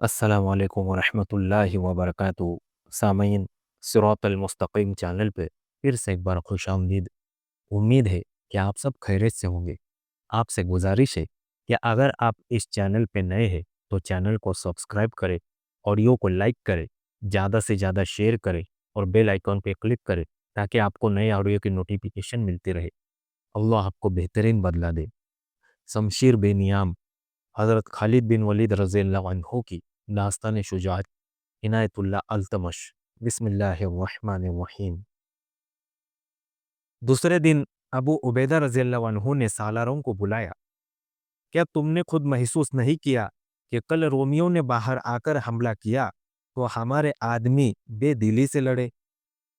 अस्सलाम वालेकुम वरहमतुल्लाहि वबरकातुहू। सामीन, सिरात अल-मुस्तकीम चैनल पे फिर से एक बार खुश आमदीद। उम्मीद है कि आप सब खैरियत से होंगे। आपसे गुजारिश है कि अगर आप इस चैनल पे नए हैं तो चैनल को सब्सक्राइब करें, ऑडियो को लाइक करें, ज़्यादा से ज़्यादा शेयर करें और बेल आइकॉन पे क्लिक करें ताकि आपको नए ऑडियो की नोटिफिकेशन मिलती रहे। अल्लाह आपको बेहतरीन बदला दे। शमशीर बेनियाम हज़रत खालिद बिन वलीद रज़ियल्लाहु अन्हु की दास्तान शुजाअत इनायतुल्लाह अल्तमश। बिस्मिल्लाहिर्रहमानिर्रहीम। दूसरे दिन अबू उबैदा रज़ियल्लाहु अन्हु ने सालारों को बुलाया। क्या तुमने खुद महसूस नहीं किया कि कल रोमियों ने बाहर आकर हमला किया तो हमारे आदमी बेदिली से लड़े?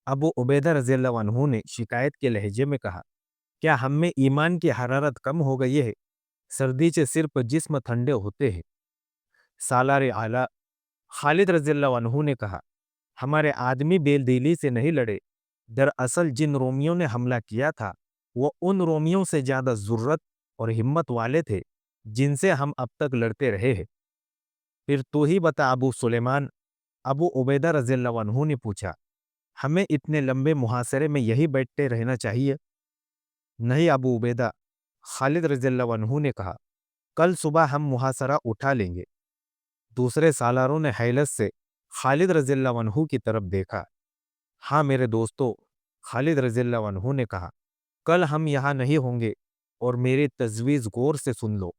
अबू उबैदा रज़ियल्लाहु अन्हु ने शिकायत के लहजे में कहा, क्या हम में ईमान की हरारत कम हो गई है? सर्दी से सिर्फ जिस्म ठंडे होते हैं। सालार आला खालिद रज़ियल्लाहु अन्हु ने कहा, हमारे आदमी बेदिली से नहीं लड़े। दरअसल जिन रोमियों ने हमला किया था वो उन रोमियों से ज्यादा जुर्रत और हिम्मत वाले थे जिनसे हम अब तक लड़ते रहे हैं। फिर तू ही बता अबू सुलेमान। अबू उबैदा रज़ियल्लाहु अन्हु ने पूछा, हमें इतने लंबे मुहासरे में यही बैठते रहना चाहिए? नहीं अबू उबैदा, खालिद रज़ियल्लाहु अन्हु ने कहा, कल सुबह हम मुहासरा उठा लेंगे। दूसरे सालारों ने हैलत से खालिद रज़ियल्लाहु अन्हु की तरफ देखा। हाँ मेरे दोस्तों, खालिद रज़ियल्लाहु अन्हु ने कहा, कल हम यहाँ नहीं होंगे और मेरी तजवीज़ गौर से सुन लो।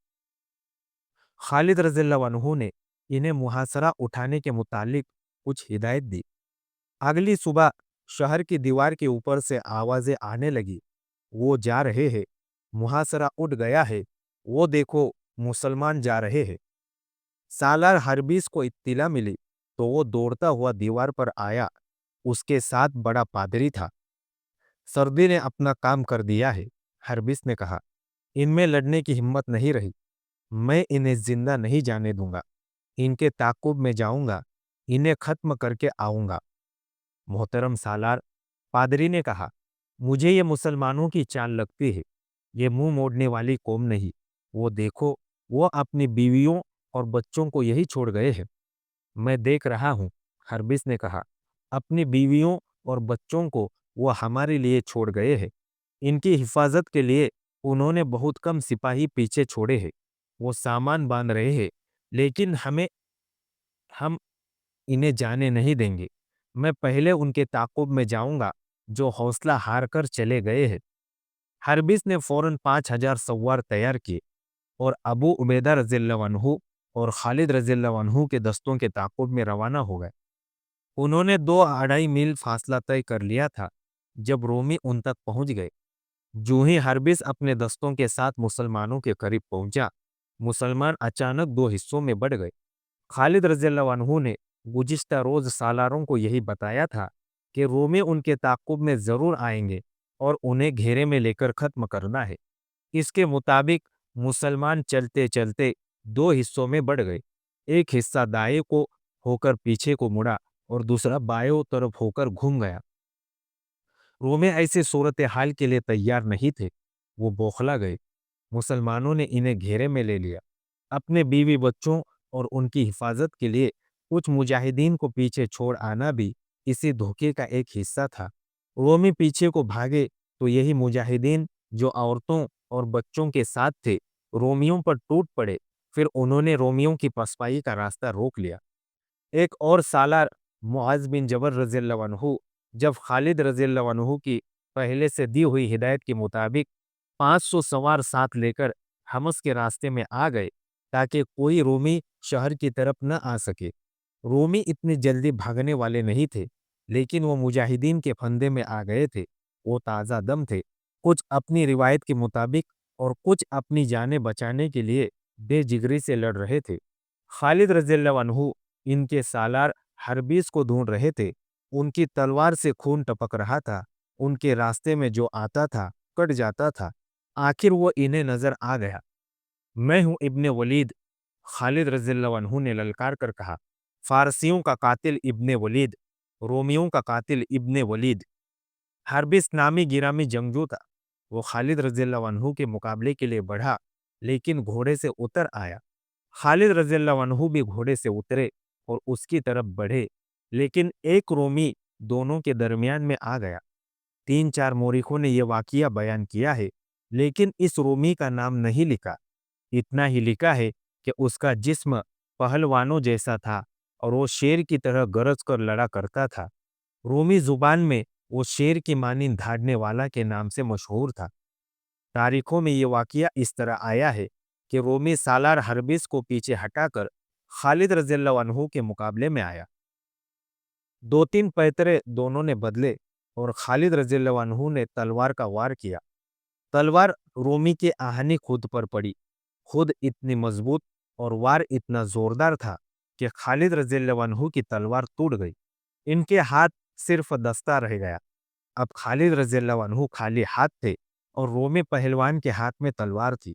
खालिद रज़ियल्लाहु अन्हु ने इन्हें मुहासरा उठाने के मुतालिक कुछ हिदायत दी। अगली सुबह शहर की दीवार के ऊपर से आवाजें आने लगी, वो जा रहे हैं, मुहासरा उठ गया है, वो देखो मुसलमान जा रहे हैं। सालार हरबीस को इत्तिला मिली तो वो दौड़ता हुआ दीवार पर आया। उसके साथ बड़ा पादरी था। सर्दी ने अपना काम कर दिया है, हरबिस ने कहा। इनमें लड़ने की हिम्मत नहीं रही। मैं इन्हें जिंदा नहीं जाने दूंगा। इनके ताकुब में जाऊंगा, इन्हें खत्म करके आऊंगा। मोहतरम सालार, पादरी ने कहा, मुझे ये मुसलमानों की चाल लगती है। ये मुंह मोड़ने वाली कौम नहीं। वो देखो, वो अपनी बीवियों और बच्चों को यही छोड़ गए हैं। मैं देख रहा हूं, हरबिस ने कहा। अपनी बीवियों और बच्चों को वो हमारे लिए छोड़ गए हैं। इनकी हिफाजत के लिए उन्होंने बहुत कम सिपाही पीछे छोड़े हैं। वो सामान बांध रहे हैं, लेकिन हम इन्हें जाने नहीं देंगे। मैं पहले उनके ताकुब में जाऊंगा जो हौसला हार कर चले गए हैं। हरबिस ने फौरन 5,000 सवार तैयार किए और अबू उबैदा रज़ियल्लाहु अन्हु और खालिद रज़ियल्लाहु अन्हु के दस्तों के ताकुब में रवाना हो गए। उन्होंने 2 अढ़ाई मील फासला तय कर लिया था जब रोमी उन तक पहुंच गए। जूं ही हरबिस अपने दस्तों के साथ मुसलमानों के करीब पहुंचा, मुसलमान अचानक 2 हिस्सों में बढ़ गए। खालिद रज़ियल्लाहु अन्हु ने गुज़िश्ता रोज सालारों को यही बताया था कि रोमी उनके ताक़ुब में जरूर आएंगे और उन्हें घेरे में लेकर खत्म करना है। इसके मुताबिक मुसलमान चलते चलते 2 हिस्सों में बढ़ गए। एक हिस्सा दाएं को होकर पीछे को मुड़ा और दूसरा बायों तरफ होकर घूम गया। रोमे ऐसे सूरत हाल के लिए तैयार नहीं थे। वो बौखला गए। मुसलमानों ने इन्हें घेरे में ले लिया। अपने बीवी बच्चों और उनकी हिफाजत के लिए कुछ मुजाहिदीन को पीछे छोड़ आना भी इसी धोखे का एक हिस्सा था। रोमी पीछे को भागे तो यही मुजाहिदीन जो औरतों और बच्चों के साथ थे रोमियों पर टूट पड़े। फिर उन्होंने रोमियों की पसपाई का रास्ता रोक लिया। एक और सालार मुआज बिन जबर रज़ियल्लाहु अन्हु जब खालिद रज़ियल्लाहु अन्हु की पहले से दी हुई हिदायत के मुताबिक 500 सवार साथ लेकर हमस के रास्ते में आ गए ताकि कोई रोमी शहर की तरफ न आ सके। रोमी इतनी जल्दी भागने वाले नहीं थे, लेकिन वो मुजाहिदीन के फंदे में आ गए थे। वो ताज़ा दम थे, कुछ अपनी रिवायत के मुताबिक और कुछ अपनी जानें बचाने के लिए बेजिगरी से लड़ रहे थे। खालिद रज़ियल्लाहु अन्हु इनके सालार हरबीस को ढूंढ रहे थे। उनकी तलवार से खून टपक रहा था। उनके रास्ते में जो आता था कट जाता था। आखिर वो इन्हें नजर आ गया। मैं हूं इब्ने वलीद, खालिद रज़ियल्लाहु अन्हु ने ललकार कर कहा। फारसियों का कातिल इब्ने वलीद, रोमियों का कातिल इब्ने वलीद। हरबिस नामी गिरामी जंगजू था। वो खालिद रज़ियल्लाहु अन्हु के मुकाबले के लिए बढ़ा, लेकिन घोड़े से उतर आया। खालिद रज़ियल्लाहु अन्हु भी घोड़े से उतरे और उसकी तरफ बढ़े, लेकिन एक रोमी दोनों के दरमियान में आ गया। 3-4 मौरिखों ने यह वाक़िया बयान किया है, लेकिन इस रोमी का नाम नहीं लिखा। इतना ही लिखा है कि उसका जिस्म पहलवानों जैसा था और वो शेर की तरह गरज कर लड़ा करता था। रोमी जुबान में वो शेर की मानिंद धाड़ने वाला के नाम से मशहूर था। तारीखों में ये वाक़िया इस तरह आया है कि रोमी सालार हर्बिस को पीछे हटाकर खालिद रज़ियल्लाहु अन्हु के मुकाबले में आया। 2-3 पैतरे दोनों ने बदले और खालिद रज़ियल्लाहु अन्हु ने तलवार का वार किया। तलवार रोमी के आहनी खुद पर पड़ी। खुद इतनी मजबूत और वार इतना जोरदार था कि खालिद रज़ियल्लाहु अन्हु की तलवार टूट गई। इनके हाथ सिर्फ दस्ता रह गया। अब खालिद रज़ियल्लाहु अन्हु खाली हाथ थे और रोमी पहलवान के हाथ में तलवार थी।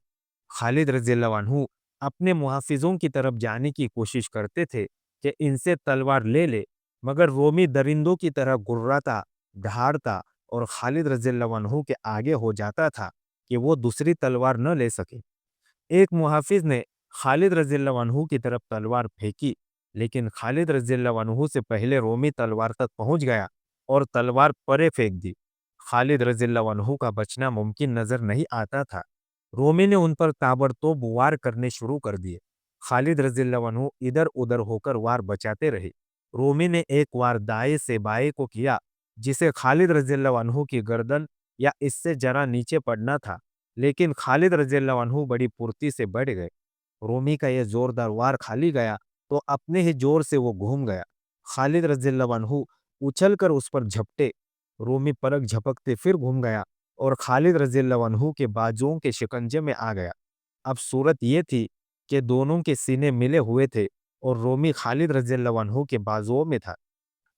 खालिद रज़ियल्लाहु अन्हु अपने मुहाफिजों की तरफ जाने की कोशिश करते थे कि इनसे तलवार ले ले, मगर रोमी दरिंदों की तरह गुर्राता, दहाड़ता और खालिद रज़ियल्लाहु अन्हु के आगे हो जाता था कि वो दूसरी तलवार न ले सके। एक मुहाफिज ने खालिद रज़ियल्लाहु अन्हु की तरफ तलवार फेंकी, लेकिन खालिद रज़ियल्लाहु अन्हु से पहले रोमी तलवार तक पहुंच गया और तलवार परे फेंक दी। खालिद रज़ियल्लाहु अन्हु का बचना मुमकिन नजर नहीं आता था। रोमी ने उन पर ताबड़तोब वार करने शुरू कर दिए। खालिद रज़ियल्लाहु अन्हु इधर उधर होकर वार बचाते रहे। रोमी ने एक वार दाएं से बाएं को किया, जिसे खालिद रज़ियल्लाहु अन्हु की गर्दन या इससे जरा नीचे पड़ना था, लेकिन खालिद रज़ियल्लाहु अन्हु बड़ी फुर्ती से बढ़ गए। रोमी का यह जोरदार वार खाली गया तो अपने ही जोर से वो घूम गया। खालिद रज़ियल्लाहु अन्हु उछलकर उस पर झपटे। रोमी पलक झपकते फिर घूम गया और खालिद रज़ियल्लाहु अन्हु के बाजुओं के शिकंजे में आ गया। अब सूरत ये थी कि दोनों के सीने मिले हुए थे और रोमी खालिद रज़ियल्लाहु अन्हु के बाजुओं में था।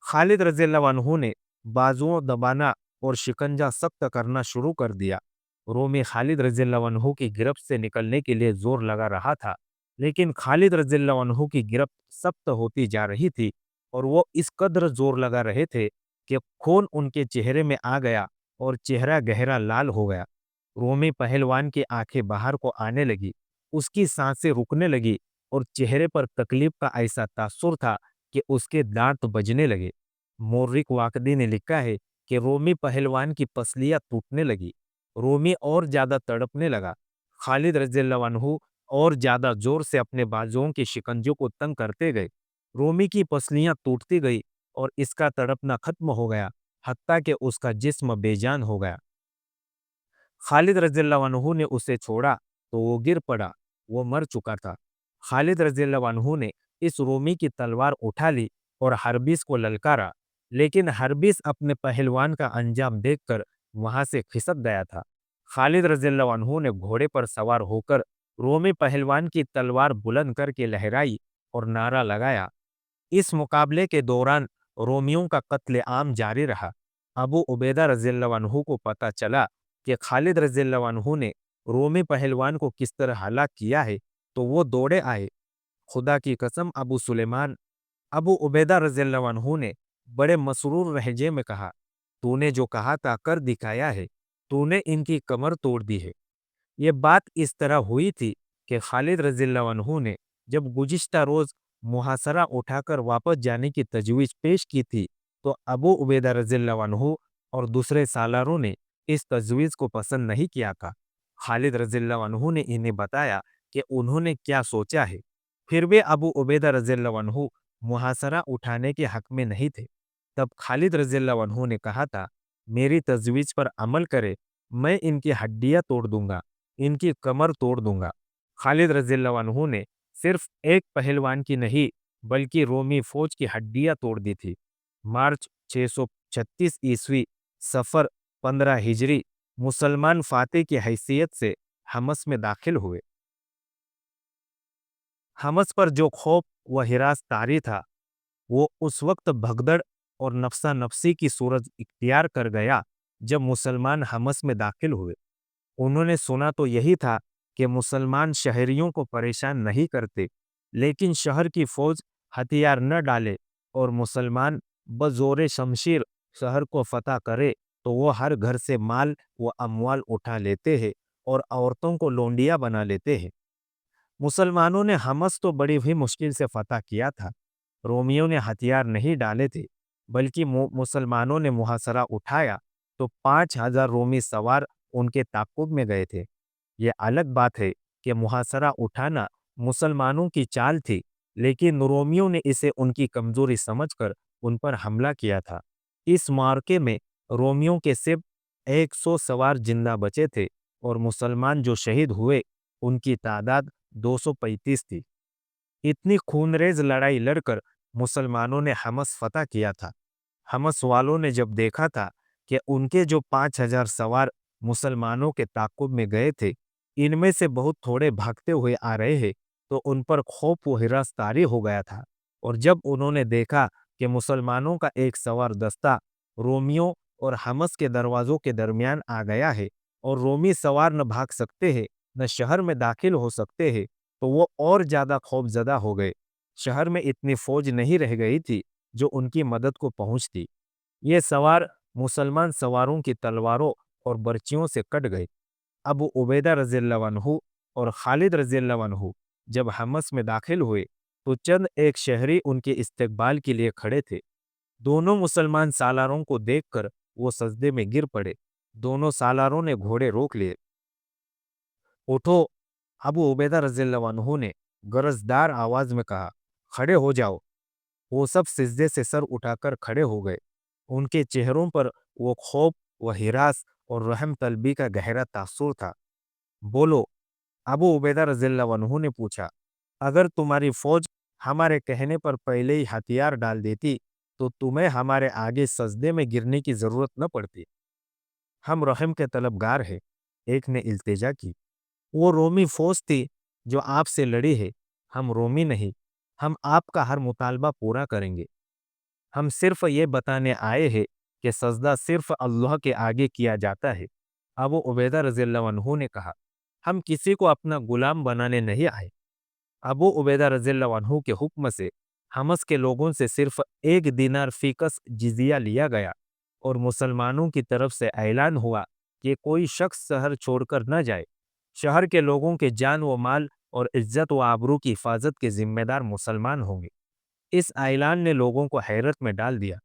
खालिद रज़ियल्लाहु अन्हु ने बाजुओं दबाना और शिकंजा सख्त करना शुरू कर दिया। रोमी खालिद रज़ियल्लाहु अन्हु की गिरफ्त से निकलने के लिए जोर लगा रहा था, लेकिन खालिद रज़ियल्लाहु अन्हु की गिरफ्त सख्त होती जा रही थी और वो इस कद्र जोर लगा रहे थे कि खून उनके चेहरे में आ गया और चेहरा गहरा लाल हो गया। रोमी पहलवान की आंखें बाहर को आने लगी, उसकी सांसें रुकने लगी और चेहरे पर तकलीफ का ऐसा तासुर था कि उसके दांत बजने लगे। मोर्रिक वाकदी ने लिखा है कि रोमी पहलवान की पसलियां टूटने लगी। रोमी और ज्यादा तड़पने लगा। खालिद रज़ियल्लाहु अन्हु और ज्यादा जोर से अपने बाजुओं के शिकंजों को तंग करते गए। रोमी की पसलियां टूटती गई और इसका तड़पना खत्म हो गया, हत्ता कि उसका जिस्म बेजान हो गया। खालिद रज़ियल्लाहु अन्हु ने उसे छोड़ा तो वो गिर पड़ा, वो मर चुका था। खालिद रज़ियल्लाहु अन्हु ने इस रोमी की तलवार उठा ली और हर्बिस को ललकारा, लेकिन हर्बिस अपने पहलवान का अंजाम देखकर वहां से खिसक गया था। खालिद रज़ियल्लाहु अन्हु ने घोड़े पर सवार होकर रोमी पहलवान की तलवार बुलंद करके लहराई और नारा लगाया। इस मुकाबले के दौरान रोमियों का कत्ले आम जारी रहा। अबू उबैदा रज़ियल्लाहु अन्हु को पता चला कि खालिद रज़ियल्लाहु अन्हु ने रोमी पहलवान को किस तरह हलाक किया है, तो वो दौड़े आए। खुदा की कसम अबू सुलेमान, अबू उबैदा रज़ियल्लाहु अन्हु ने बड़े मसरूर लहजे में कहा, तूने जो कहा था कर दिखाया है, तूने इनकी कमर तोड़ दी है। ये बात इस तरह हुई थी कि खालिद रज़ियल्लाहु अन्हु ने जब गुज़िश्ता रोज़ मुहासरा उठाकर वापस जाने की तजवीज़ पेश की थी, तो अबू उबैदा रज़ियल्लाहु अन्हु और दूसरे सालारों ने इस तजवीज़ को पसंद नहीं किया था। खालिद रज़ियल्लाहु अन्हु ने इन्हें बताया कि उन्होंने क्या सोचा है। फिर भी अबू उबैदा रज़ियल्लाहु अन्हु मुहासरा उठाने के हक में नहीं थे। तब खालिद रज़ियल्लाहु अन्हु ने कहा था, मेरी तजवीज़ पर अमल करे, मैं इनकी हड्डियाँ तोड़ दूंगा, इनकी कमर तोड़ दूंगा। खालिद रज़ियल्लाहु अन्हु ने सिर्फ एक पहलवान की नहीं, बल्कि रोमी फौज की हड्डियां तोड़ दी थी। मार्च 636 ईस्वी, सफर 15 हिजरी, मुसलमान फातेह की हैसियत से हमस में दाखिल हुए। हमस पर जो खौफ व हिरास तारी था, वो उस वक्त भगदड़ और नफसा नफसी की सूरत इख्तियार कर गया जब मुसलमान हमस में दाखिल हुए। उन्होंने सुना तो यही था कि मुसलमान शहरियों को परेशान नहीं करते, लेकिन शहर की फौज हथियार न डाले और मुसलमान बजोरे शमशीर शहर को फतह करे तो वो हर घर से माल व अमवाल उठा लेते हैं और औरतों को लोंडिया बना लेते हैं। मुसलमानों ने हमस तो बड़ी ही मुश्किल से फतह किया था। रोमियों ने हथियार नहीं डाले थे, बल्कि मुसलमानों ने मुहासरा उठाया तो 5,000 रोमी सवार उनके ताक़ुब में गए थे। ये अलग बात है कि मुहासरा उठाना मुसलमानों की चाल थी, लेकिन रोमियों ने इसे उनकी कमजोरी समझकर उन पर हमला किया था। इस मार्के में रोमियों के सिर्फ 100 सवार जिंदा बचे थे और मुसलमान जो शहीद हुए उनकी तादाद 235 थी। इतनी खूनरेज लड़ाई लड़कर मुसलमानों ने हमस फतह किया था। हमस वालों ने जब देखा था कि उनके जो 5,000 सवार मुसलमानों के ताक़ुब में गए थे, इनमें से बहुत थोड़े भागते हुए आ रहे हैं, तो उन पर खौफ व हिरास तारी हो गया था। और जब उन्होंने देखा कि मुसलमानों का एक सवार दस्ता रोमियों और हमस के दरवाजों के दरमियान आ गया है और रोमी सवार न भाग सकते हैं न शहर में दाखिल हो सकते हैं, तो वो और ज्यादा खौफजदा हो गए। शहर में इतनी फौज नहीं रह गई थी जो उनकी मदद को पहुंचती। ये सवार मुसलमान सवारों की तलवारों और बर्चियों से कट गए। अबू उबैदा रज़ियल्लाहु अन्हु और खालिद रज़ियल्लाहु अन्हु जब हमस में दाखिल हुए तो चंद एक शहरी उनके इस्तकबाल के लिए खड़े थे। दोनों मुसलमान सालारों को देखकर वो सजदे में गिर पड़े। दोनों सालारों ने घोड़े रोक लिए। उठो, अबू उबैदा रज़ियल्लाहु अन्हु ने गरजदार आवाज में कहा, खड़े हो जाओ। वो सब सिजदे से सर उठाकर खड़े हो गए। उनके चेहरों पर वो खौफ व हिरास और रहम तलबी का गहरा तासुर था। बोलो, अबू उबैदा रज़ियल्लाहु अन्हु ने पूछा, अगर तुम्हारी फौज हमारे कहने पर पहले ही हथियार डाल देती तो तुम्हें हमारे आगे सजदे में गिरने की जरूरत न पड़ती। हम रहम के तलबगार हैं, एक ने इल्तिजा की। वो रोमी फौज थी जो आपसे लड़ी है। हम रोमी नहीं, हम आपका हर मुतालबा पूरा करेंगे। हम सिर्फ ये बताने आए हैं कि सजदा सिर्फ अल्लाह के आगे किया जाता है। अबू उबैदा रज़ियल्लाहु अन्हु ने कहा, हम किसी को अपना गुलाम बनाने नहीं आए। अबू उबैदा रज़ियल्लाहु अन्हु के हुक्म से हमस के लोगों से सिर्फ 1 दीनार फीकस जिजिया लिया गया और मुसलमानों की तरफ से ऐलान हुआ कि कोई शख्स शहर छोड़कर न जाए। शहर के लोगों के जान व माल और इज्जत व आबरू की हिफाजत के जिम्मेदार मुसलमान होंगे। इस ऐलान ने लोगों को हैरत में डाल दिया।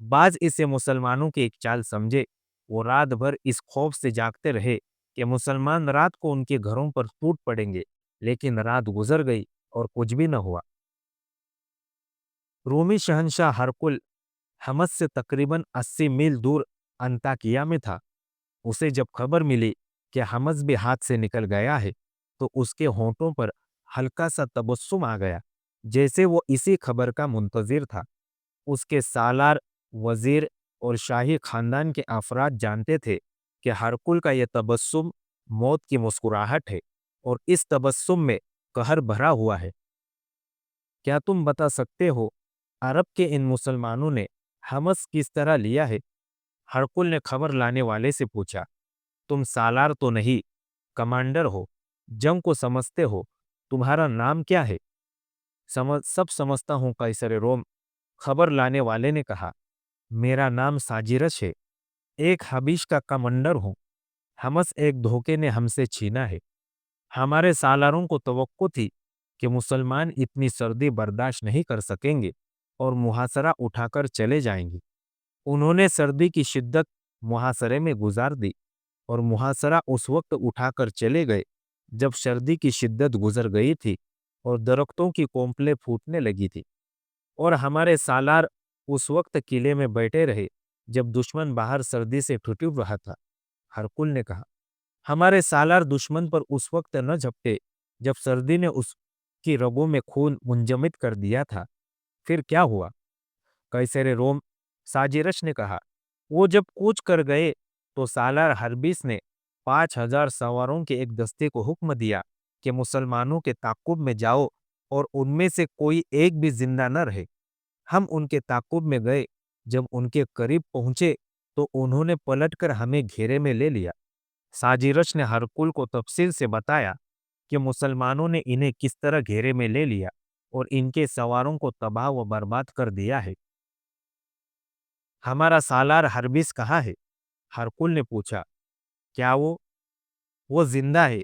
बाज इसे मुसलमानों की एक चाल समझे। वो रात भर इस खौफ से जागते रहे कि मुसलमान रात को उनके घरों पर टूट पड़ेंगे, लेकिन रात गुजर गई और कुछ भी न हुआ। रोमी शहंशाह हरकुल हमस से तकरीबन 80 मील दूर अंताकिया में था। उसे जब खबर मिली कि हमस भी हाथ से निकल गया है, तो उसके होंठों पर हल्का सा तबस्सुम आ गया, जैसे वो इसी खबर का मुंतजिर था। उसके सालार, वजीर और शाही खानदान के अफराद जानते थे कि हरकुल का यह तबस्सुम मौत की मुस्कुराहट है और इस तबस्सुम में कहर भरा हुआ है। क्या तुम बता सकते हो अरब के इन मुसलमानों ने हमस किस तरह लिया है? हरकुल ने खबर लाने वाले से पूछा। तुम सालार तो नहीं, कमांडर हो, जंग को समझते हो। तुम्हारा नाम क्या है? सब समझता हूं कैसर रोम, खबर लाने वाले ने कहा। मेरा नाम साजिरश है, एक हबीश का कमांडर हूं। हमस एक धोखे ने हमसे छीना है। हमारे सालारों को तवक्को थी कि मुसलमान इतनी सर्दी बर्दाश्त नहीं कर सकेंगे और मुहासरा उठाकर चले जाएंगे। उन्होंने सर्दी की शिद्दत मुहासरे में गुजार दी और मुहासरा उस वक्त उठाकर चले गए जब सर्दी की शिद्दत गुजर गई थी और दरख्तों की कोंपलें फूटने लगी थी। और हमारे सालार उस वक्त किले में बैठे रहे जब दुश्मन बाहर सर्दी से ठिठुर रहा था। हरकुल ने कहा, हमारे सालार दुश्मन पर उस वक्त न झपटे जब सर्दी ने उसकी रगों में खून मुंजमद कर दिया था। फिर क्या हुआ? कैसरे रोम, साजिरश ने कहा, वो जब कूच कर गए तो सालार हर्बिस ने 5,000 सवारों के एक दस्ते को हुक्म दिया कि मुसलमानों के ताकुब में जाओ और उनमें से कोई एक भी जिंदा न रहे। हम उनके ताकुब में गए। जब उनके करीब पहुंचे तो उन्होंने पलटकर हमें घेरे में ले लिया। साजिरश ने हरकुल को तफसील से बताया कि मुसलमानों ने इन्हें किस तरह घेरे में ले लिया और इनके सवारों को तबाह व बर्बाद कर दिया है। हमारा सालार हरबिस कहाँ है? हरकुल ने पूछा। क्या वो जिंदा है?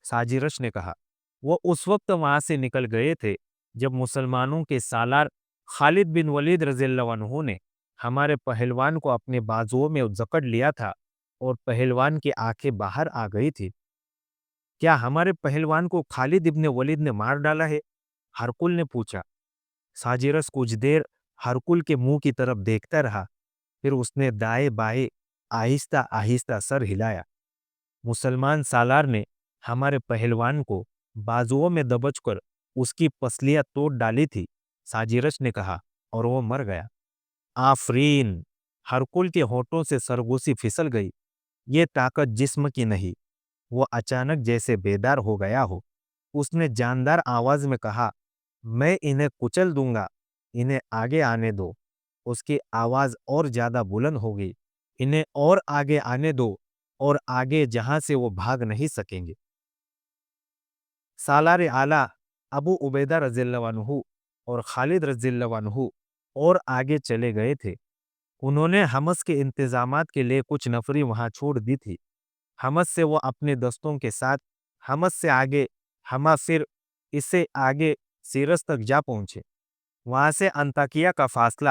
साजिरश ने कहा। وہ اس وقت وہاں سے نکل گئے تھے جب مسلمانوں کے سالار خالد بن ولید رضی اللہ عنہ نے ہمارے پہلوان کو اپنے بازوؤں میں جکڑ لیا تھا اور پہلوان کی آنکھیں باہر آ گئی تھی۔ کیا ہمارے پہلوان کو خالد ابن ولید نے مار ڈالا ہے؟ ہرکل نے پوچھا۔ ساجرس کچھ دیر ہرکل کے منہ کی طرف دیکھتا رہا، پھر اس نے دائیں بائیں آہستہ آہستہ سر ہلایا۔ مسلمان سالار نے ہمارے پہلوان کو بازوؤں میں دبوچ کر اس کی پسلیاں توڑ ڈالی تھی، ساجرس نے کہا، اور وہ مر گیا۔ آفرین! ہرکل کے ہونٹوں سے سرگوشی پھسل گئی۔ یہ طاقت جسم کی نہیں۔ وہ اچانک جیسے بیدار ہو گیا ہو۔ اس نے جاندار آواز میں کہا، میں انہیں کچل دوں گا، انہیں آگے آنے دو۔ اس کی آواز اور زیادہ بلند ہو گئی، انہیں اور آگے آنے دو، اور آگے جہاں سے وہ بھاگ نہیں سکیں گے۔ سالار اعلیٰ ابو عبیدہ رضی اللہ عنہ اور خالد رضی اللہ عنہ اور آگے چلے گئے تھے۔ انہوں نے حمص کے انتظامات کے لیے کچھ نفری وہاں چھوڑ دی تھی۔ حمص سے وہ اپنے دستوں کے ساتھ حمص سے آگے ہما پھر اس سے آگے سیرس تک جا پہنچے۔ وہاں سے انطاکیہ کا فاصلہ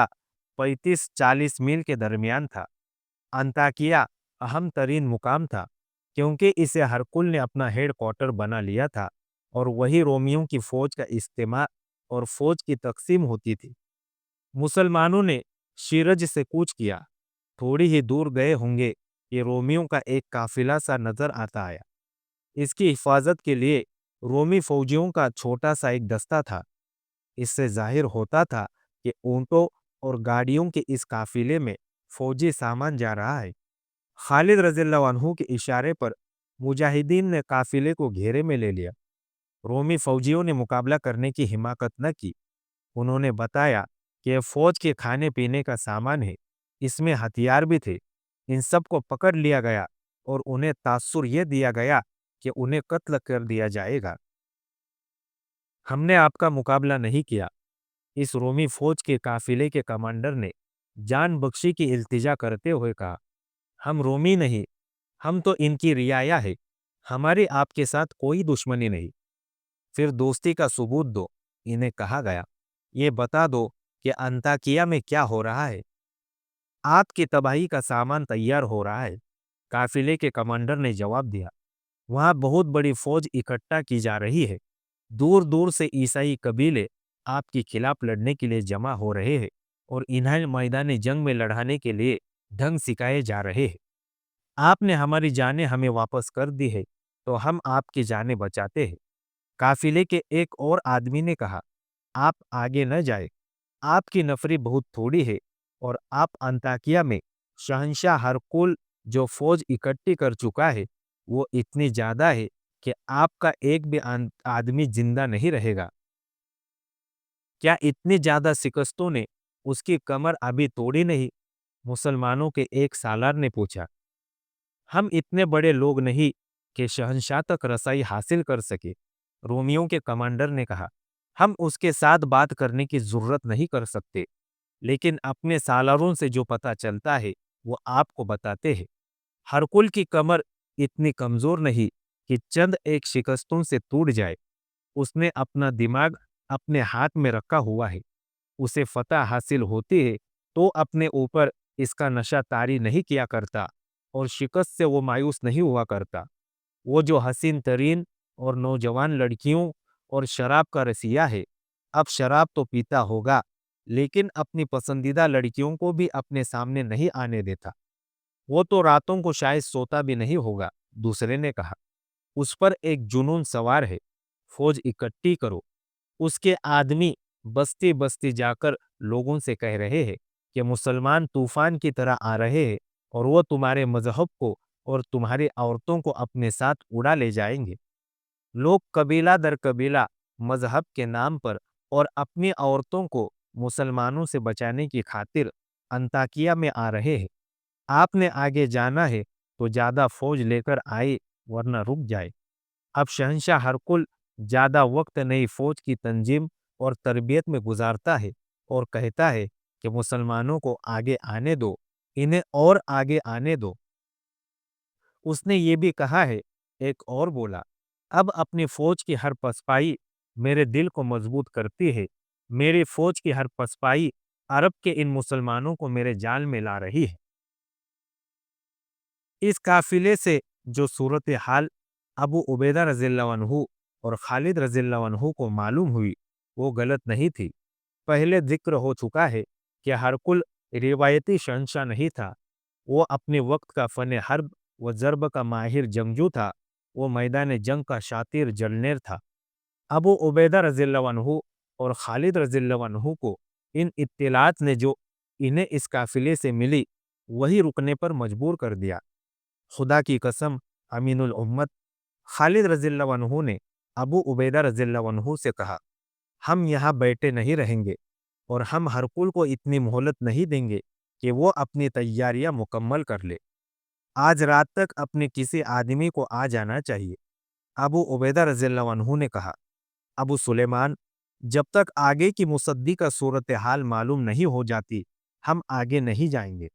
35-40 میل کے درمیان تھا۔ انطاکیہ اہم ترین مقام تھا کیونکہ اسے ہرکل نے اپنا ہیڈ کوارٹر بنا لیا تھا اور وہی رومیوں کی فوج کا اجتماع اور فوج کی تقسیم ہوتی تھی۔ مسلمانوں نے شیرج سے کوچ کیا۔ تھوڑی ہی دور گئے ہوں گے کہ رومیوں کا ایک قافلہ سا نظر آتا آیا۔ اس کی حفاظت کے لیے رومی فوجیوں کا چھوٹا سا ایک دستہ تھا۔ اس سے ظاہر ہوتا تھا کہ اونٹوں اور گاڑیوں کے اس قافلے میں فوجی سامان جا رہا ہے۔ خالد رضی اللہ عنہ کے اشارے پر مجاہدین نے قافلے کو گھیرے میں لے لیا۔ رومی فوجیوں نے مقابلہ کرنے کی حماقت نہ کی۔ انہوں نے بتایا کہ یہ فوج کے کھانے پینے کا سامان ہے، اس میں ہتھیار بھی تھے۔ ان سب کو پکڑ لیا گیا اور انہیں تاثر یہ دیا گیا کہ انہیں قتل کر دیا جائے گا۔ ہم نے آپ کا مقابلہ نہیں کیا۔ اس رومی فوج کے قافلے کے کمانڈر نے جان بخشی کی التجا کرتے ہوئے کہا، ہم رومی نہیں، ہم تو ان کی رعایا ہے، ہماری آپ کے ساتھ کوئی دشمنی نہیں۔ پھر دوستی کا ثبوت دو، انہیں کہا گیا۔ یہ بتا دو کہ انطاکیہ میں کیا ہو رہا ہے۔ آپ کی تباہی کا سامان تیار ہو رہا ہے، قافلے کے کمانڈر نے جواب دیا۔ وہاں بہت بڑی فوج اکٹھا کی جا رہی ہے۔ دور دور سے عیسائی قبیلے آپ کے خلاف لڑنے کے لیے جمع ہو رہے ہیں اور انہیں میدان جنگ میں لڑانے کے لیے ڈھنگ سکھائے جا رہے ہیں۔ آپ نے ہماری جانیں ہمیں واپس کر دی ہے تو ہم آپ کی جانیں بچاتے ہیں۔ قافلے کے ایک اور آدمی نے کہا، آپ آگے نہ جائیں، آپ کی نفری بہت تھوڑی ہے اور آپ انطاکیہ میں شہنشاہ ہرکل جو فوج اکٹھی کر چکا ہے وہ اتنی زیادہ ہے کہ آپ کا ایک بھی آدمی زندہ نہیں رہے گا۔ کیا اتنی زیادہ شکستوں نے اس کی کمر ابھی توڑی نہیں؟ مسلمانوں کے ایک سالار نے پوچھا۔ ہم اتنے بڑے لوگ نہیں کہ شہنشاہ تک رسائی حاصل کر سکے، رومیوں کے کمانڈر نے کہا۔ ہم اس کے ساتھ بات کرنے کی ضرورت نہیں کر سکتے، لیکن اپنے سالاروں سے جو پتہ چلتا ہے وہ آپ کو بتاتے ہیں۔ ہرکل کی کمر اتنی کمزور نہیں کہ چند ایک شکستوں سے ٹوٹ جائے۔ اس نے اپنا دماغ اپنے ہاتھ میں رکھا ہوا ہے۔ اسے فتح حاصل ہوتی ہے تو اپنے اوپر اس کا نشہ طاری نہیں کیا کرتا اور شکست سے وہ مایوس نہیں ہوا کرتا۔ وہ جو حسین ترین اور نوجوان لڑکیوں اور شراب کا رسیہ ہے، اب شراب تو پیتا ہوگا لیکن اپنی پسندیدہ لڑکیوں کو بھی اپنے سامنے نہیں آنے دیتا۔ وہ تو راتوں کو شاید سوتا بھی نہیں ہوگا، دوسرے نے کہا۔ اس پر ایک جنون سوار ہے، فوج اکٹھی کرو۔ اس کے آدمی بستی بستی جا کر لوگوں سے کہہ رہے ہیں کہ مسلمان طوفان کی طرح آ رہے ہیں اور وہ تمہارے مذہب کو اور تمہاری عورتوں کو اپنے ساتھ اڑا لے جائیں گے۔ لوگ قبیلہ در قبیلہ مذہب کے نام پر اور اپنی عورتوں کو مسلمانوں سے بچانے کی خاطر انطاکیہ میں آ رہے ہیں۔ آپ نے آگے جانا ہے تو زیادہ فوج لے کر آئے ورنہ رک جائے۔ اب شہنشاہ ہرکل زیادہ وقت نئی فوج کی تنظیم اور تربیت میں گزارتا ہے اور کہتا ہے کہ مسلمانوں کو آگے آنے دو، انہیں اور آگے آنے دو۔ اس نے یہ بھی کہا ہے، ایک اور بولا، اب اپنی فوج کی ہر پسپائی میرے دل کو مضبوط کرتی ہے۔ میری فوج کی ہر پسپائی عرب کے ان مسلمانوں کو میرے جال میں لا رہی ہے۔ اس قافلے سے جو صورتحال ابو عبیدہ رضی اللہ عنہ اور خالد رضی اللہ عنہ کو معلوم ہوئی وہ غلط نہیں تھی۔ پہلے ذکر ہو چکا ہے کہ ہرقل روایتی شہنشاہ نہیں تھا، وہ اپنے وقت کا فن حرب و ضرب کا ماہر جنگجو تھا، وہ میدان جنگ کا شاطر جرنیل تھا۔ ابو عبیدہ رضی اللہ عنہ اور خالد رضی اللہ عنہ کو ان اطلاعات نے جو انہیں اس قافلے سے ملی وہی رکنے پر مجبور کر دیا۔ خدا کی قسم، امین الامت خالد رضی اللہ عنہ نے ابو عبیدہ رضی اللہ عنہ سے کہا، ہم یہاں بیٹھے نہیں رہیں گے اور ہم ہرقل کو اتنی مہلت نہیں دیں گے کہ وہ اپنی تیاریاں مکمل کر لے۔ آج رات تک اپنے کسی آدمی کو آ جانا چاہیے۔ ابو عبیدہ رضی اللہ عنہ نے کہا، ابو سلیمان، جب تک آگے کی مصدی کا صورتحال معلوم نہیں ہو جاتی ہم آگے نہیں جائیں گے۔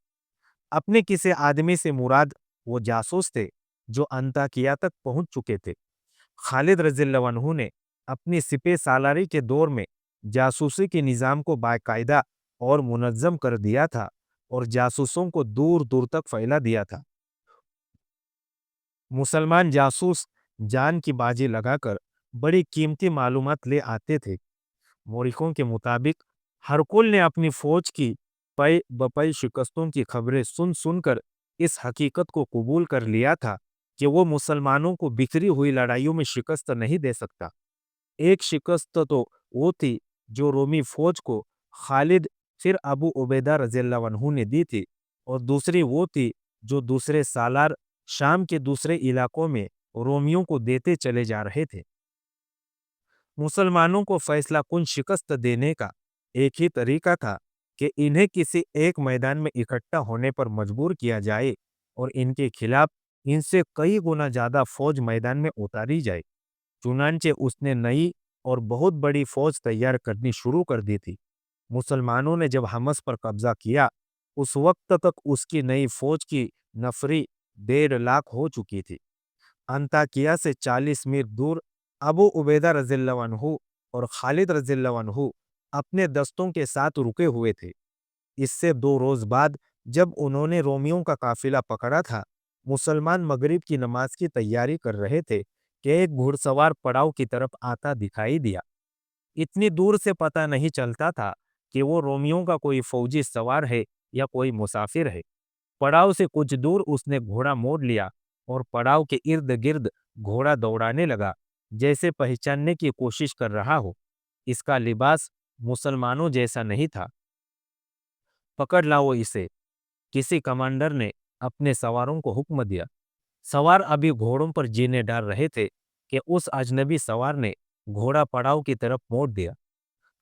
اپنے کسی آدمی سے مراد وہ جاسوس تھے جو انطاکیہ تک پہنچ چکے تھے۔ خالد رضی اللہ عنہ نے اپنی سپہ سالاری کے دور میں جاسوسی کے نظام کو باقاعدہ اور منظم کر دیا تھا اور جاسوسوں کو دور دور تک پھیلا دیا تھا۔ مسلمان جاسوس جان کی بازی لگا کر بڑی قیمتی معلومات لے آتے تھے۔ مورخوں کے مطابق ہرقل نے اپنی فوج کی پے بپے شکستوں کی خبریں سن سن کر اس حقیقت کو قبول کر لیا تھا کہ وہ مسلمانوں کو بکھری ہوئی لڑائیوں میں شکست نہیں دے سکتا۔ ایک شکست تو وہ تھی جو رومی فوج کو خالد پھر ابو عبیدہ رضی اللہ عنہ نے دی تھی، اور دوسری وہ تھی جو دوسرے سالار شام کے دوسرے علاقوں میں رومیوں کو دیتے چلے جا رہے تھے۔ مسلمانوں کو فیصلہ کن شکست دینے کا ایک ہی طریقہ تھا کہ انہیں کسی ایک میدان میں اکٹھا ہونے پر مجبور کیا جائے اور ان کے خلاف ان سے کئی گنا زیادہ فوج میدان میں اتاری جائے۔ چنانچہ اس نے نئی اور بہت بڑی فوج تیار کرنی شروع کر دی تھی۔ مسلمانوں نے جب حمص پر قبضہ کیا اس وقت تک اس کی نئی فوج کی نفری 1.5 لاکھ ہو چکی تھی۔ انطاکیہ سے 40 میل دور ابو عبیدہ رضی اللہ عنہ اور خالد رضی اللہ عنہ اپنے دستوں کے ساتھ رکے ہوئے تھے۔ اس سے 2 روز بعد جب انہوں نے رومیوں کا قافلہ پکڑا تھا، مسلمان مغرب کی نماز کی تیاری کر رہے تھے کہ ایک گھڑ سوار پڑاؤ کی طرف آتا دکھائی دیا۔ اتنی دور سے پتہ نہیں چلتا تھا کہ وہ رومیوں کا کوئی فوجی سوار ہے یا کوئی مسافر ہے۔ پڑاؤ سے کچھ دور اس نے گھوڑا موڑ لیا اور پڑاؤ کے ارد گرد گھوڑا دوڑانے لگا جیسے پہچاننے کی کوشش کر رہا ہو۔ اس کا لباس مسلمانوں جیسا نہیں تھا۔ پکڑ لاؤ اسے، کسی کمانڈر نے اپنے سواروں کو حکم دیا۔ سوار ابھی گھوڑوں پر جینے ڈال رہے تھے کہ اس اجنبی سوار نے گھوڑا پڑاؤ کی طرف موڑ دیا۔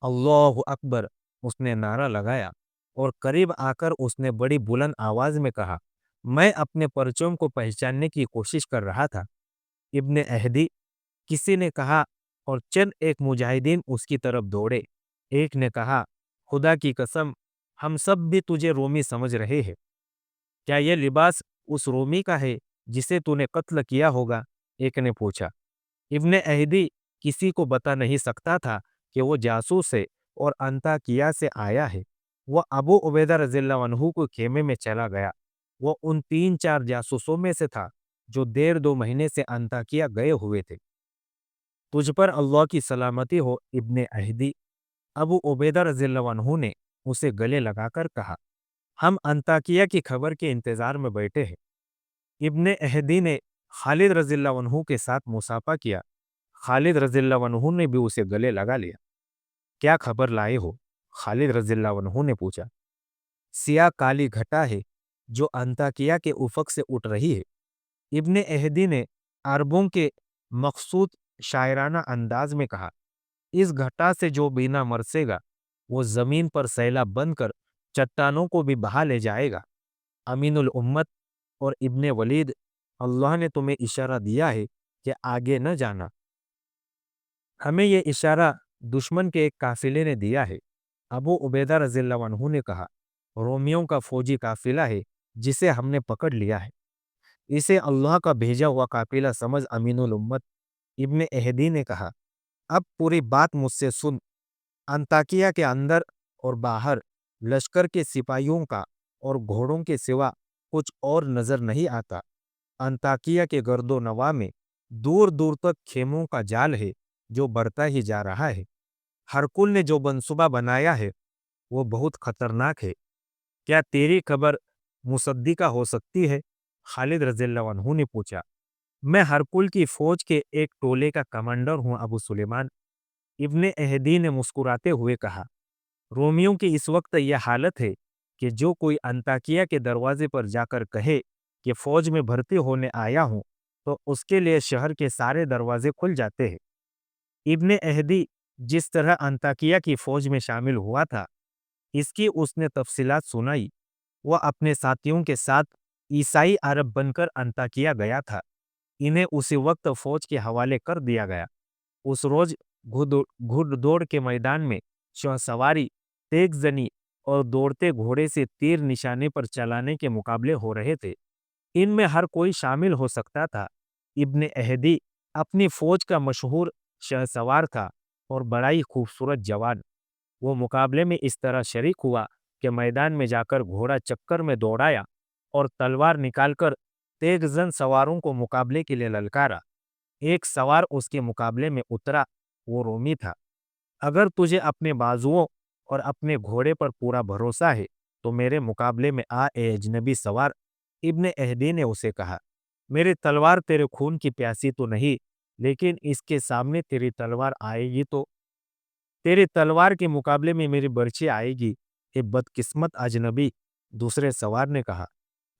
اللہ اکبر، اس نے نعرہ لگایا اور قریب آ کر اس نے بڑی بلند آواز میں کہا، میں اپنے پرچم کو پہچاننے کی کوشش کر رہا تھا۔ ابن اہدی، کسی نے کہا، اور چند ایک مجاہدین اس کی طرف دوڑے۔ ایک نے کہا، خدا کی قسم، ہم سب بھی تجھے رومی سمجھ رہے ہیں۔ کیا یہ لباس اس رومی کا ہے جسے تو نے قتل کیا ہوگا؟ ایک نے پوچھا۔ ابن اہدی کسی کو بتا نہیں سکتا تھا کہ وہ جاسوس ہے اور انطاکیہ سے آیا ہے۔ وہ ابو عبیدہ رضی اللہ عنہ کو خیمے میں چلا گیا۔ وہ ان 3-4 جاسوسوں میں سے تھا جو 1.5-2 مہینے سے انطاکیہ گئے ہوئے تھے۔ تجھ پر اللہ کی سلامتی ہو ابن اہدی، ابو عبیدہ رضی اللہ عنہ نے اسے گلے لگا کر کہا، ہم انطاکیہ کی خبر کے انتظار میں بیٹھے ہیں۔ ابن اہدی نے خالد رضی اللہ عنہ کے ساتھ مصافحہ کیا۔ خالد رضی اللہ عنہ نے بھی اسے گلے لگا لیا۔ کیا خبر لائے ہو؟ خالد رضی اللہ عنہ نے پوچھا۔ سیاہ کالی گھٹا ہے جو انطاکیہ کے افق سے اٹھ رہی ہے۔ ابن اہدی نے عربوں کے مخصوص شاعرانہ انداز میں کہا، اس گھٹا سے جو بینا مرسے گا وہ زمین پر سیلاب بن کر چٹانوں کو بھی بہا لے جائے گا۔ امین الامت اور ابن ولید، اللہ نے تمہیں اشارہ دیا ہے کہ آگے نہ جانا۔ ہمیں یہ اشارہ دشمن کے ایک قافلے نے دیا ہے۔ ابو عبیدہ رضی اللہ عنہ نے کہا، رومیوں کا فوجی قافلہ ہے جسے ہم نے پکڑ لیا ہے۔ اسے اللہ کا بھیجا ہوا قافلہ سمجھ امین الامت۔ ابن اہدی نے کہا، اب پوری بات مجھ سے سن۔ انطاکیہ کے اندر اور باہر لشکر کے سپاہیوں کا اور گھوڑوں کے سوا کچھ اور نظر نہیں آتا۔ انطاکیہ کے گرد و نواح میں دور دور تک خیموں کا جال ہے جو بڑھتا ہی جا رہا ہے۔ ہرکل نے جو منصوبہ بنایا ہے وہ بہت خطرناک ہے۔ کیا تیری خبر مصدقہ ہو سکتی ہے؟ خالد رضی اللہ عنہ نے پوچھا۔ میں ہرکل کی فوج کے ایک ٹولے کا کمانڈر ہوں ابو سلیمان، ابن اہدی نے مسکراتے ہوئے کہا۔ رومیوں کی اس وقت یہ حالت ہے کہ جو کوئی انطاکیہ کے دروازے پر جا کر کہے کہ فوج میں بھرتی ہونے آیا ہوں تو اس کے لیے شہر کے سارے دروازے کھل جاتے ہیں۔ ابن اہدی جس طرح انطاکیہ کی فوج میں شامل ہوا تھا اس کی اس نے تفصیلات سنائی۔ وہ اپنے ساتھیوں کے ساتھ عیسائی عرب بن کر انطاکیہ گیا تھا۔ انہیں اسی وقت فوج کے حوالے کر دیا گیا۔ اس روز گھڑ دوڑ کے میدان میں شہ سواری، تیز زنی اور دوڑتے گھوڑے سے تیر نشانے پر چلانے کے مقابلے ہو رہے تھے۔ ان میں ہر کوئی شامل ہو سکتا تھا۔ ابن اہدی اپنی فوج کا مشہور شہ سوار تھا اور بڑا ہی خوبصورت جوان۔ وہ مقابلے میں اس طرح شریک ہوا کہ میدان میں جا کر گھوڑا چکر میں دوڑایا اور تلوار نکال کر تیز زن سواروں کو مقابلے کے لیے للکارا۔ ایک سوار اس کے مقابلے میں اترا، وہ رومی تھا۔ اگر تجھے اپنے بازوؤں اور اپنے گھوڑے پر پورا بھروسہ ہے تو میرے مقابلے میں آ اے اجنبی سوار، ابن اہدی نے اسے کہا۔ میری تلوار تیرے خون کی پیاسی تو نہیں، لیکن اس کے سامنے تیری تلوار آئے گی تو تیری تلوار کے مقابلے میں میری برچی آئے گی، اے بدقسمت اجنبی، دوسرے سوار نے کہا۔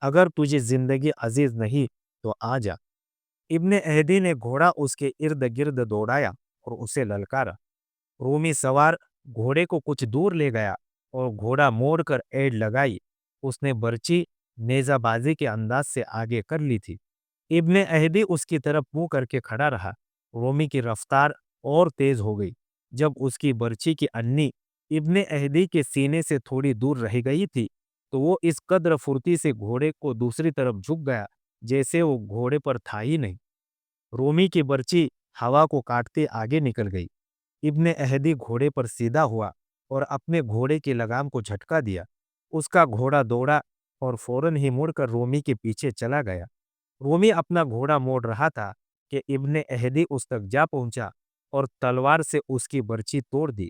اگر تجھے زندگی عزیز نہیں تو آ جا۔ ابن اہدی نے گھوڑا اس کے ارد گرد دوڑایا اور اسے للکارا۔ رومی سوار گھوڑے کو کچھ دور لے گیا اور گھوڑا موڑ کر ایڑ لگائی۔ اس نے برچی نیزہ بازی کے انداز سے آگے کر لی تھی۔ ابن اہدی اس کی طرف منہ کر کے کھڑا رہا۔ رومی کی رفتار اور تیز ہو گئی۔ جب اس کی برچی کی انی ابن اہدی کے سینے سے تھوڑی دور رہ گئی تھی تو وہ اس قدر پھرتی سے گھوڑے کو دوسری طرف جھک گیا جیسے وہ گھوڑے پر تھا ہی نہیں۔ رومی کی برچی ہوا کو کاٹتے آگے نکل گئی۔ ابن اہدی گھوڑے پر سیدھا ہوا اور اپنے گھوڑے کی لگام کو جھٹکا دیا۔ اس کا گھوڑا دوڑا اور فوراً ہی مڑ کر رومی کے پیچھے چلا گیا۔ رومی اپنا گھوڑا موڑ رہا تھا کہ ابن اہدی اس تک جا پہنچا اور تلوار سے اس کی برچی توڑ دی۔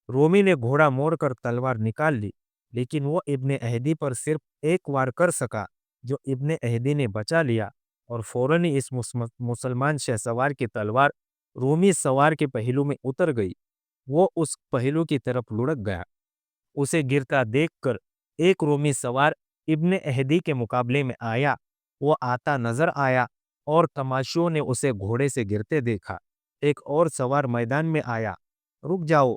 رومی نے گھوڑا موڑ کر تلوار نکال لی، لیکن وہ ابن اہدی پر صرف ایک وار کر سکا جو ابن اہدی نے بچا لیا اور فوراً ہی اس مسلمان شہ سوار کی تلوار رومی سوار کے پہلو میں اتر گئی۔ وہ اس پہلو کی طرف لڑک گیا۔ اسے گرتا دیکھ کر ایک رومی سوار ابن اہدی کے مقابلے میں آیا۔ وہ آتا نظر آیا اور تماشیوں نے اسے گھوڑے سے گرتے دیکھا۔ ایک اور سوار میدان میں آیا۔ رک جاؤ،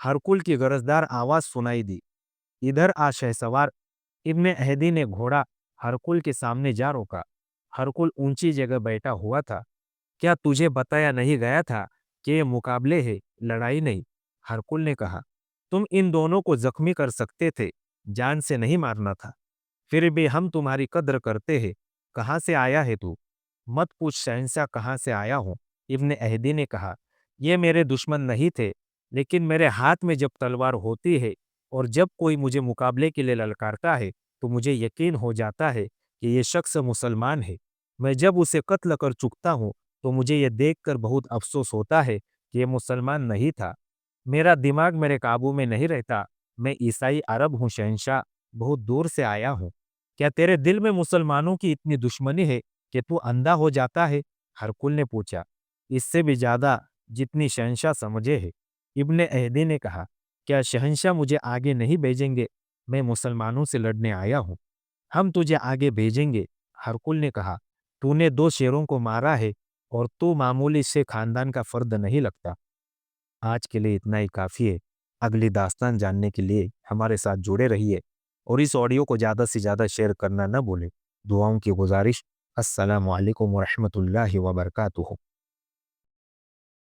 ہرکل کی گرجدار آواز سنائی دی۔ ادھر آ شہ سوار۔ ابن اہدی نے گھوڑا ہرکل کے سامنے جا روکا۔ ہرکل اونچی جگہ بیٹھا ہوا تھا۔ کیا تجھے بتایا نہیں گیا تھا کہ یہ مقابلے ہے، لڑائی نہیں؟ ہرکل نے کہا۔ تم ان دونوں کو زخمی کر سکتے تھے، جان سے نہیں مارنا تھا۔ پھر بھی ہم تمہاری قدر کرتے ہیں۔ کہاں سے آیا ہے تو؟ مت پوچھ شہنشاہ کہاں سے آیا ہوں، ابن اہدی نے کہا۔ یہ میرے دشمن نہیں تھے، لیکن میرے ہاتھ میں جب تلوار ہوتی ہے اور جب کوئی مجھے مقابلے کے لیے للکارتا ہے تو مجھے یقین ہو جاتا ہے کہ یہ شخص مسلمان ہے۔ میں جب اسے قتل کر چکتا ہوں تو مجھے یہ دیکھ کر بہت افسوس ہوتا ہے کہ یہ مسلمان نہیں تھا۔ میرا دماغ میرے قابو میں نہیں رہتا۔ میں عیسائی عرب ہوں شہنشاہ، بہت دور سے آیا ہوں۔ کیا تیرے دل میں مسلمانوں کی اتنی دشمنی ہے کہ تو اندھا ہو جاتا ہے؟ ہرکل نے پوچھا۔ اس سے بھی زیادہ جتنی شہنشاہ سمجھے ہے، ابن اہدی نے کہا۔ کیا شہنشاہ مجھے آگے نہیں بھیجیں گے؟ میں مسلمانوں سے لڑنے آیا ہوں۔ ہم تجھے آگے بھیجیں گے، ہرکل نے کہا۔ تو نے 2 شیروں کو مارا ہے اور تو معمولی سے خاندان کا فرد نہیں لگتا۔ آج کے لیے اتنا ہی کافی ہے۔ اگلی داستان جاننے کے لیے ہمارے ساتھ جڑے رہیے اور اس آڈیو کو زیادہ سے زیادہ شیئر کرنا نہ بھولیں۔ دعاؤں کی گزارش۔ السلام علیکم ورحمۃ اللہ وبرکاتہ۔